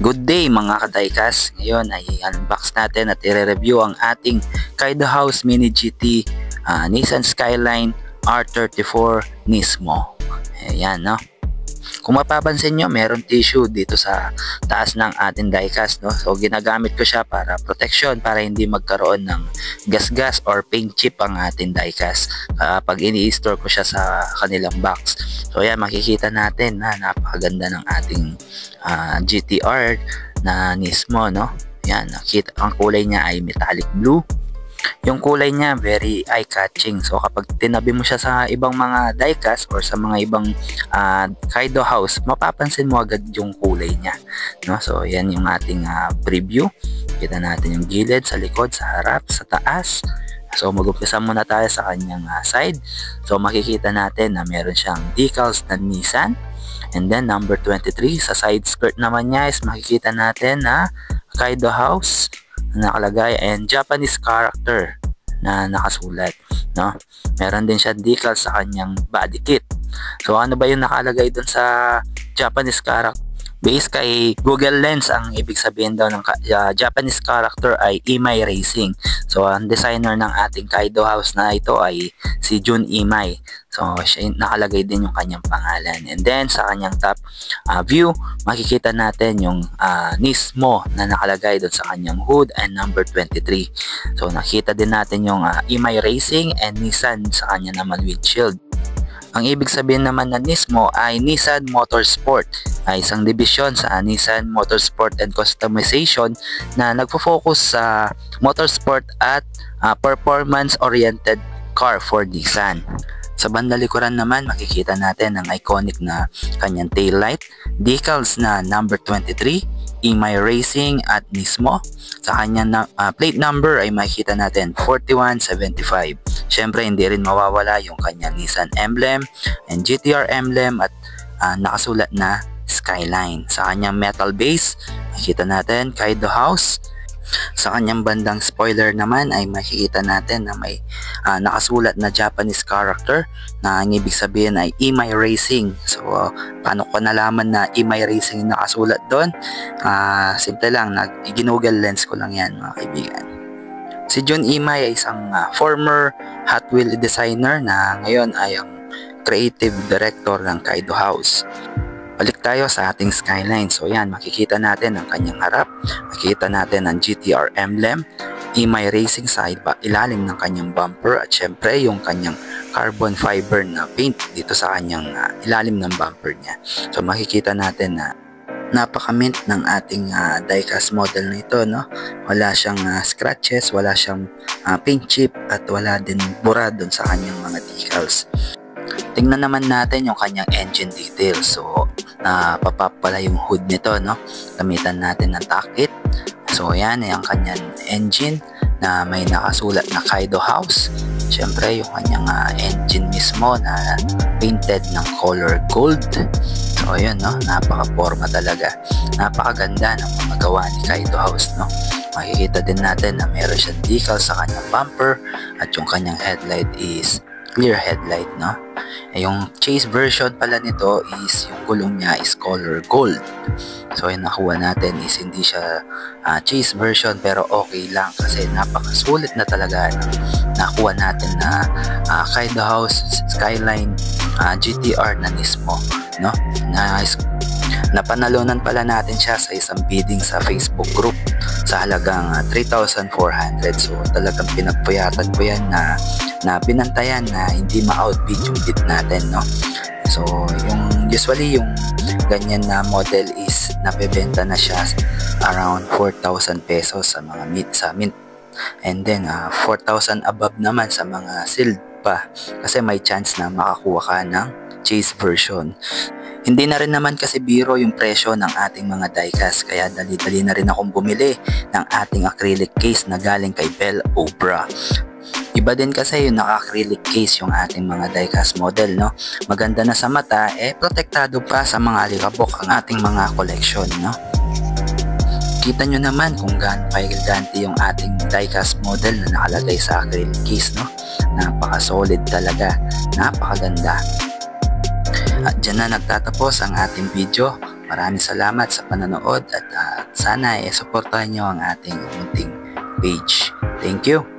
Good day mga kadaykas. Ngayon ay unbox natin at i-review ang ating Kaido House Mini GT Nissan Skyline R34 Nismo. Ayan, no? Kung mapapansin nyo, meron tissue dito sa taas ng ating diecast, no? So ginagamit ko siya para protection, para hindi magkaroon ng gas-gas or paint chip ang ating diecast pag ini-store ko siya sa kanilang box. So yan, makikita natin na napakaganda ng ating GTR na Nismo, no? Yan, nakita, ang kulay niya ay metallic blue. Yung kulay niya very eye-catching. So kapag tinabi mo siya sa ibang mga diecast or sa mga ibang Kaido House, mapapansin mo agad yung kulay niya, no? So yan yung ating preview. Kita natin yung gilid, sa likod, sa harap, sa taas. So mag-umpisa muna tayo sa kanyang side. So makikita natin na meron siyang decals na Nissan. And then number 23 sa side skirt naman niya is makikita natin na Kaido House na nakalagay and Japanese character na nakasulat, no? Meron din siya decal sa kanyang body kit. So ano ba yung nakalagay dun sa Japanese character? Based kay Google Lens, ang ibig sabihin daw ng Japanese character ay Imai Racing. So ang designer ng ating Kaido House na ito ay si Jun Imai. So siya, nakalagay din yung kanyang pangalan. And then sa kanyang top view, makikita natin yung Nismo na nakalagay doon sa kanyang hood and number 23. So nakita din natin yung Imai Racing and Nissan sa kanya naman windshield. Ang ibig sabihin naman ng Nismo ay Nissan Motorsport, ay isang division sa Nissan Motorsport and Customization na nagfo-focus sa motorsport at performance-oriented car for Nissan. Sa bandang likuran naman, makikita natin ang iconic na kanyang taillight, decals na number 23, Imai Racing at Nismo. Sa kanyang plate number ay makikita natin 4175. Syempre hindi rin mawawala yung kanyang Nissan emblem and GTR emblem at nakasulat na Skyline. Sa kanyang metal base, makikita natin Kaido House. Sa kanyang bandang spoiler naman ay makikita natin na may nakasulat na Japanese character na ang ibig sabihin ay Imai Racing. So paano ko nalaman na Imai Racing nakasulat doon? Simple lang, Google Lens ko lang yan mga kaibigan. Si Jun Imai ay isang former Hot Wheel designer na ngayon ay ang creative director ng Kaido House. Balik tayo sa ating Skyline. So yan, makikita natin ang kanyang harap, makikita natin ang GTR emblem, Imai Racing sa ilalim ng kanyang bumper at syempre yung kanyang carbon fiber na paint dito sa kanyang ilalim ng bumper niya. So makikita natin na napaka-mint ng ating diecast model na ito, no? Wala siyang scratches, wala siyang paint chip at wala din bura dun sa kanyang mga decals. Tingnan naman natin yung kanyang engine details. So napapap pala yung hood nito, no? Gamitan natin ng tackit. So yan ay ang kanyang engine na may nakasulat na Kaido House. Siyempre yung kanyang engine mismo na painted ng color gold. So yun, no? Napaka-forma talaga. Napakaganda ng mga gawa ni Kaido House, no? Makikita din natin na meron siyang decal sa kanyang bumper at yung kanyang headlight is clear headlight, no? Yung chase version pala nito is yung gulong niya is color gold. So yung nakuha natin is hindi siya chase version pero okay lang kasi napakasulit na talaga na nakuha natin na Kaido House Skyline GTR na Nismo, no? Napanalunan pala natin siya sa isang bidding sa Facebook group sa halagang 3,400. So talagang pinagpuyatan ko yan na binantayan na hindi ma-outbid yung bid natin, no? So yung usually yung ganyan na model is nabebenta na siya around 4,000 pesos sa mga mint, and then 4,000 above naman sa mga sealed pa kasi may chance na makakuha ka ng chase version. Hindi na rin naman kasi biro yung presyo ng ating mga diecast kaya dali-dali na rin akong bumili ng ating acrylic case na galing kay Bell Obra. Iba din kasi yung naka-acrylic case yung ating mga diecast model, no? Maganda na sa mata, protektado pa sa mga alikabok ang ating mga collection, no? Kita nyo naman kung gaano ka-elegante yung ating diecast model na nakalagay sa acrylic case, no? Napaka-solid talaga, napakaganda. At dyan na nagtatapos ang ating video. Maraming salamat sa panonood at Sana supportahan nyo ang ating munting page. Thank you!